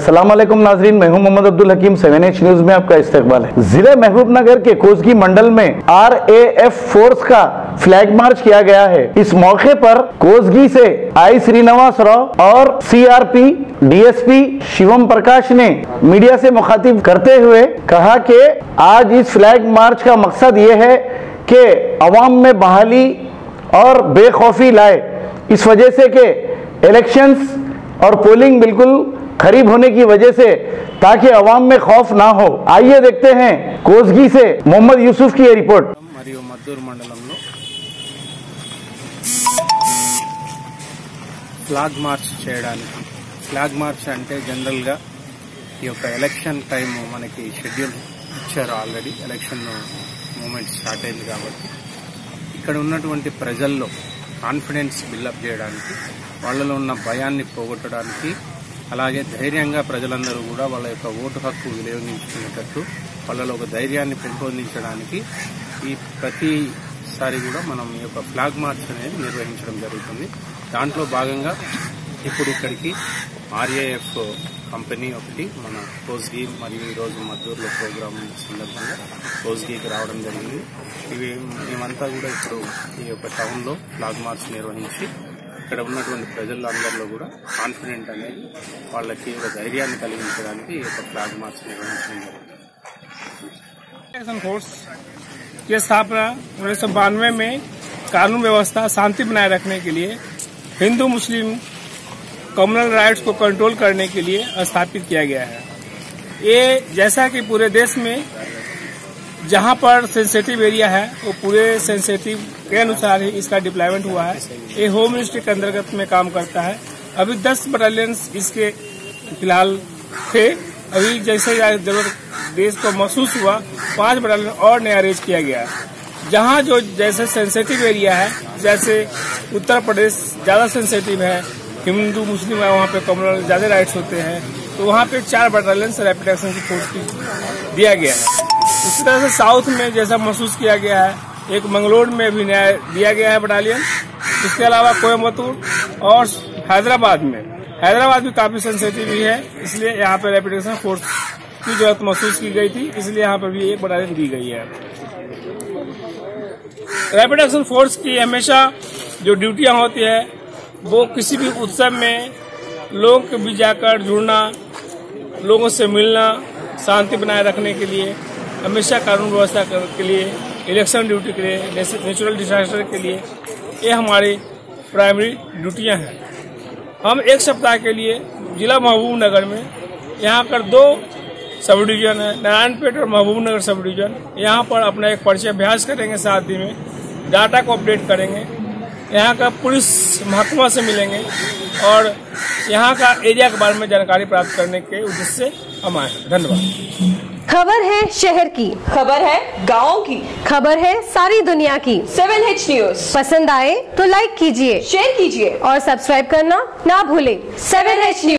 अस्सलाम वालेकुम नाजरीन, मैं हूं मोहम्मद अब्दुल हकीम। 7H न्यूज में आपका इस्तकबाल है। जिले महबूबनगर के कोसगी मंडल में RAF फोर्स का फ्लैग मार्च किया गया है। इस मौके पर कोसगी से आई श्रीनिवास राव और CRP DSP शिवम प्रकाश ने मीडिया से मुखातिब करते हुए कहा कि आज इस फ्लैग मार्च का मकसद ये है कि अवाम में बहाली और बेखौफी लाए, इस वजह से कि इलेक्शंस और पोलिंग बिल्कुल करीब होने की वजह से, ताकि अवाम में खौफ ना हो। आइए देखते हैं कोसगी से मोहम्मद यूसुफ की ये रिपोर्ट। మరియు మద్దూరు మండలంలో ఫ్లాగ్ మార్చ్ చేయడానికి, ఫ్లాగ్ మార్చ్ అంటే జనరల్ గా ఈ యొక్క ఎలక్షన్ టైం మనకి షెడ్యూల్ ఇచ్చారు. ఆల్రెడీ ఎలక్షన్ మూమెంట్ స్టార్ట్ అయింది కాబట్టి ఇక్కడ ఉన్నటువంటి ప్రజల్లో కాన్ఫిడెన్స్ బిల్డప్ చేయడానికి, వాళ్ళలో ఉన్న భయాన్ని పోగొట్టడానికి, అలాగే ధైర్యంగా ప్రజలందరూ కూడా వాళ్ళ యొక్క ఓటు హక్కు వినియోగించుకునేటట్టు వాళ్ళలో ఒక ధైర్యాన్ని పెంపొందించడానికి ఈ ప్రతిసారి కూడా మనం ఈ యొక్క ఫ్లాగ్ మార్చ్ అనేది నిర్వహించడం జరుగుతుంది. దాంట్లో భాగంగా ఇప్పుడు ఇక్కడికి RAF కంపెనీ ఒకటి మన కోస్గి మరియు ఈరోజు మద్దూరులో ప్రోగ్రాం సందర్భంగా కోస్గికి రావడం జరిగింది. మేమంతా కూడా ఇప్పుడు ఈ యొక్క టౌన్లో ఫ్లాగ్ మార్చ్ నిర్వహించి ఇక్కడ ఉన్నటువంటి ప్రజలందరిలో కూడా కాన్ఫిడెంట్ అనేది వాళ్ళకి ఒక ధైర్యాన్ని కలిగించడానికి ఈ యొక్క ఫ్లాగ్ మార్చ్ నిర్వహించడం जरूरी फोर्स की स्थापना 1992 में कानून व्यवस्था शांति बनाए रखने के लिए, हिंदू मुस्लिम कम्युनल राइट्स को कंट्रोल करने के लिए स्थापित किया गया है। ये जैसा कि पूरे देश में जहां पर सेंसिटिव एरिया है वो पूरे सेंसिटिव के अनुसार ही इसका डिप्लॉयमेंट हुआ है। ये होम मिनिस्ट्री के अंतर्गत में काम करता है। अभी 10 बटालियंस इसके फिलहाल थे। अभी जैसे जरूरत देश को महसूस हुआ 5 बटालियन और नया अरेंज किया गया है। जहां जो जैसे सेंसिटिव एरिया है, जैसे उत्तर प्रदेश ज्यादा सेंसिटिव है, हिंदू मुस्लिम है, वहाँ पे कम्युनल ज्यादा राइट्स होते हैं, तो वहाँ पे 4 बटालियन रैपिड एक्शन की फोर्स दिया गया है। इसी तरह से साउथ में जैसा महसूस किया गया है, एक मंगलोर में भी नया दिया गया है बटालियन। इसके अलावा कोयम्बतूर और हैदराबाद भी काफी सेंसिटिव ही है, इसलिए यहाँ पे रैपिड एक्शन फोर्स की जरूरत महसूस की गई थी, इसलिए यहाँ पर भी एक बटालियन दी गई है। रैपिड एक्शन फोर्स की हमेशा जो ड्यूटियां होती है वो किसी भी उत्सव में लोगों के बीच जाकर जुड़ना, लोगों से मिलना, शांति बनाए रखने के लिए, हमेशा कानून व्यवस्था के लिए, इलेक्शन ड्यूटी के लिए, नेचुरल डिजास्टर के लिए, ये हमारी प्राइमरी ड्यूटियां हैं। हम एक सप्ताह के लिए जिला महबूबनगर में यहाँ पर 2 सब डिवीजन है, नारायणपेट और महबूबनगर सब डिवीजन, यहाँ पर अपना एक परिचय अभ्यास करेंगे। साथ ही में डाटा को अपडेट करेंगे, यहाँ का पुलिस महकमा से मिलेंगे और यहाँ का एरिया के बारे में जानकारी प्राप्त करने के उद्देश्य से हम आए हैं। धन्यवाद। खबर है शहर की, खबर है गाँव की, खबर है सारी दुनिया की। 7H न्यूज पसंद आए तो लाइक कीजिए, शेयर कीजिए और सब्सक्राइब करना ना भूलें। 7H news.